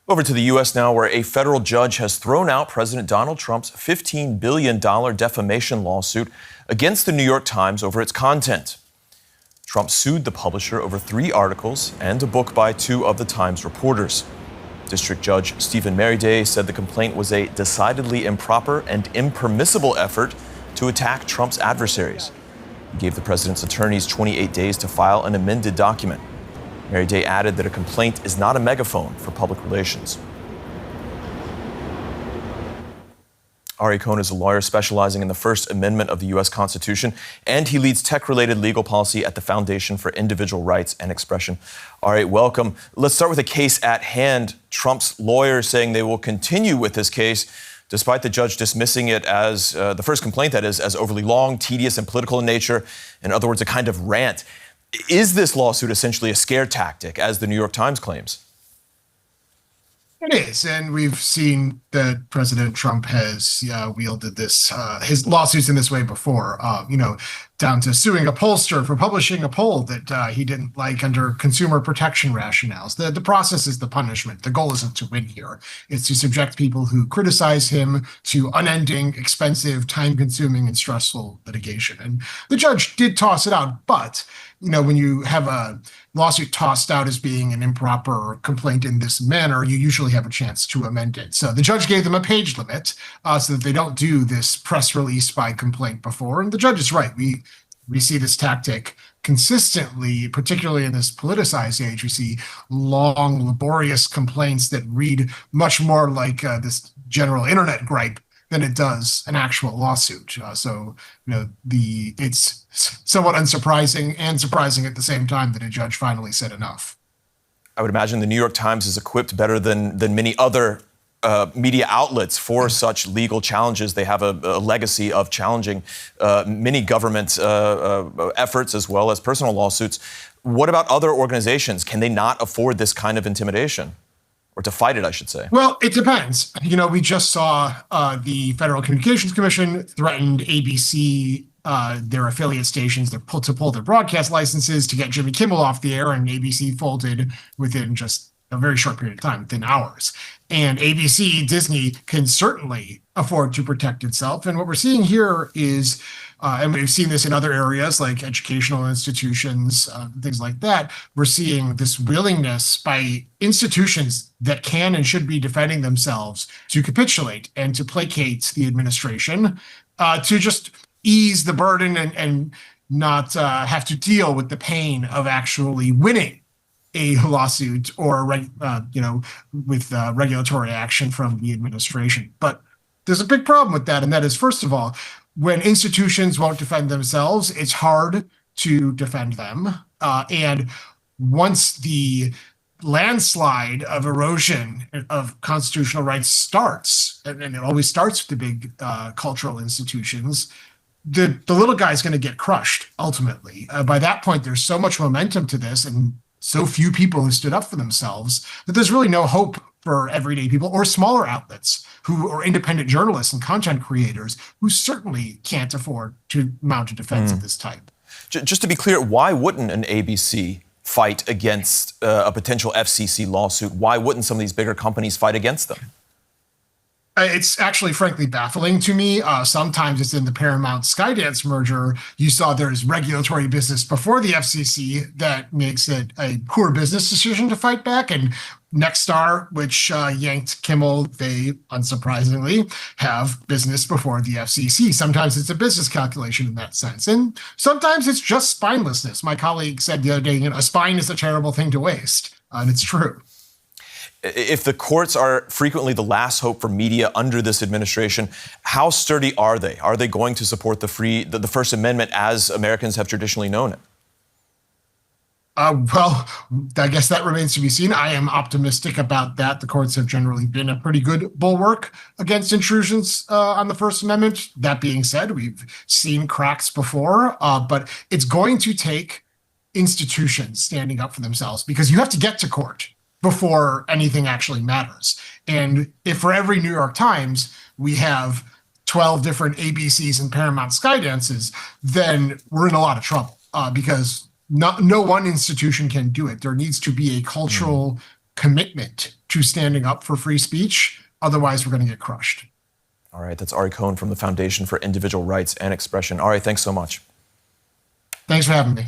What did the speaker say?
Over to the U.S. now, where a federal judge has thrown out President Donald Trump's $15 billion defamation lawsuit against the New York Times over its content. Trump sued the publisher over 3 articles and a book by 2 of the Times reporters. District Judge Stephen Merriday said the complaint was a decidedly improper and impermissible effort to attack Trump's adversaries. He gave the president's attorneys 28 days to file an amended document. Merriday added that a complaint is not a megaphone for public relations. Ari Cohn is a lawyer specializing in the First Amendment of the U.S. Constitution, and he leads tech-related legal policy at the Foundation for Individual Rights and Expression. Ari, welcome. Let's start with the case at hand. Trump's lawyers saying they will continue with this case, despite the judge dismissing it as, the first complaint that is, as overly long, tedious, and political in nature. In other words, a kind of rant. Is this lawsuit essentially a scare tactic, as the New York Times claims? It is, and we've seen that President Trump has wielded this his lawsuits in this way before. Down to suing a pollster for publishing a poll that he didn't like under consumer protection rationales. The process is the punishment. The goal isn't to win here. It's to subject people who criticize him to unending, expensive, time-consuming, and stressful litigation. And the judge did toss it out, but when you have a lawsuit tossed out as being an improper complaint in this manner, you usually have a chance to amend it. So the judge gave them a page limit so that they don't do this press release by complaint before. And the judge is right. We see this tactic consistently, particularly in this politicized age. We see long, laborious complaints that read much more like this general internet gripe than it does an actual lawsuit. It's somewhat unsurprising and surprising at the same time that a judge finally said enough. I would imagine the New York Times is equipped better than many other media outlets for such legal challenges. They have a legacy of challenging many government efforts as well as personal lawsuits. What about other organizations? Can they not afford this kind of intimidation? Or to fight it, I should say. Well, it depends. We just saw the Federal Communications Commission threatened ABC, their affiliate stations, to pull their broadcast licenses to get Jimmy Kimmel off the air, and ABC folded within just a very short period of time, within hours. And ABC, Disney, can certainly afford to protect itself. And what we're seeing here is, and we've seen this in other areas like educational institutions, things like that, we're seeing this willingness by institutions that can and should be defending themselves to capitulate and to placate the administration, to just ease the burden and not have to deal with the pain of actually winning a lawsuit or with regulatory action from the administration. But there's a big problem with that, and that is, first of all, when institutions won't defend themselves, it's hard to defend them. And once the landslide of erosion of constitutional rights starts, and it always starts with the big cultural institutions, the little guy's going to get crushed, ultimately. By that point, there's so much momentum to this and so few people who stood up for themselves that there's really no hope for everyday people or smaller outlets or independent journalists and content creators who certainly can't afford to mount a defense of this type. Just to be clear, why wouldn't an ABC fight against a potential FCC lawsuit? Why wouldn't some of these bigger companies fight against them? It's actually, frankly, baffling to me. Sometimes it's in the Paramount-Skydance merger. You saw there's regulatory business before the FCC that makes it a poor business decision to fight back. And Nexstar, which yanked Kimmel, they, unsurprisingly, have business before the FCC. Sometimes it's a business calculation in that sense. And sometimes it's just spinelessness. My colleague said the other day, a spine is a terrible thing to waste. And it's true. If the courts are frequently the last hope for media under this administration, how sturdy are they? Are they going to support the First Amendment as Americans have traditionally known it? Well, I guess that remains to be seen. I am optimistic about that. The courts have generally been a pretty good bulwark against intrusions on the First Amendment. That being said, we've seen cracks before, but it's going to take institutions standing up for themselves because you have to get to court before anything actually matters. And if for every New York Times we have 12 different ABCs and Paramount Skydances, then we're in a lot of trouble because no one institution can do it. There needs to be a cultural commitment to standing up for free speech. Otherwise, we're going to get crushed. All right, that's Ari Cohen from the Foundation for Individual Rights and Expression. Ari, thanks so much. Thanks for having me.